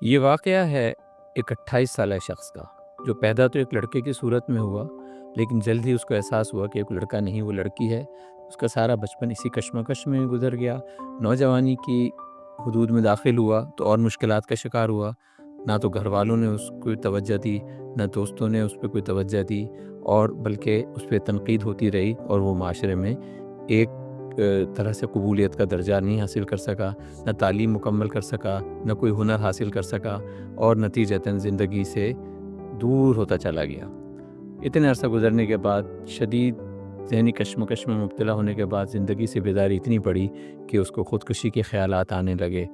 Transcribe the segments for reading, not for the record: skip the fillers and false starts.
یہ واقعہ ہے ایک 28 سالہ شخص کا، جو پیدا تو ایک لڑکے کی صورت میں ہوا، لیکن جلد ہی اس کو احساس ہوا کہ ایک لڑکا نہیں وہ لڑکی ہے۔ اس کا سارا بچپن اسی کشمکش میں گزر گیا۔ نوجوانی کی حدود میں داخل ہوا تو اور مشکلات کا شکار ہوا۔ نہ تو گھر والوں نے اس کو توجہ دی، نہ دوستوں نے اس پہ کوئی توجہ دی، اور بلکہ اس پہ تنقید ہوتی رہی، اور وہ معاشرے میں ایک طرح سے قبولیت کا درجہ نہیں حاصل کر سکا، نہ تعلیم مکمل کر سکا، نہ کوئی ہنر حاصل کر سکا، اور نتیجتاً زندگی سے دور ہوتا چلا گیا۔ اتنے عرصہ گزرنے کے بعد، شدید ذہنی کشمکش میں مبتلا ہونے کے بعد، زندگی سے بیداری اتنی پڑی کہ اس کو خودکشی کے خیالات آنے لگے۔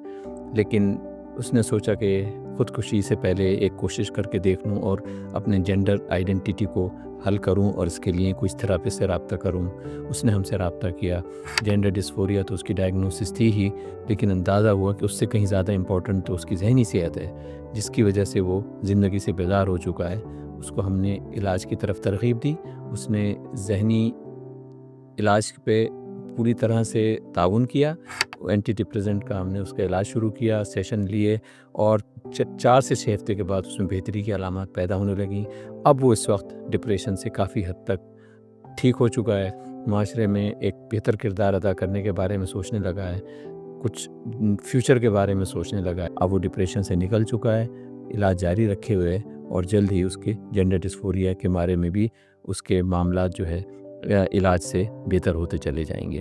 لیکن اس نے سوچا کہ خودکشی سے پہلے ایک کوشش کر کے دیکھ لوں اور اپنے جینڈر آئیڈینٹیٹی کو حل کروں، اور اس کے لیے کوئی تھراپسٹ سے رابطہ کروں۔ اس نے ہم سے رابطہ کیا۔ جینڈر ڈسفوریا تو اس کی ڈائگنوسس تھی ہی، لیکن اندازہ ہوا کہ اس سے کہیں زیادہ امپورٹنٹ تو اس کی ذہنی صحت ہے، جس کی وجہ سے وہ زندگی سے بیزار ہو چکا ہے۔ اس کو ہم نے علاج کی طرف ترغیب دی۔ اس نے ذہنی علاج پہ پوری طرح سے تعاون کیا۔ اینٹی ڈپریسنٹ کا ہم نے اس کا علاج شروع کیا، سیشن لیے، اور 4 سے 6 ہفتے کے بعد اس میں بہتری کی علامات پیدا ہونے لگیں۔ اب وہ اس وقت ڈپریشن سے کافی حد تک ٹھیک ہو چکا ہے، معاشرے میں ایک بہتر کردار ادا کرنے کے بارے میں سوچنے لگا ہے، کچھ فیوچر کے بارے میں سوچنے لگا ہے۔ اب وہ ڈپریشن سے نکل چکا ہے، علاج جاری رکھے ہوئے ہے، اور جلد ہی اس کے جینڈر ڈسفوریا کے بارے میں بھی اس کے معاملات جو ہے علاج سے بہتر ہوتے چلے جائیں گے۔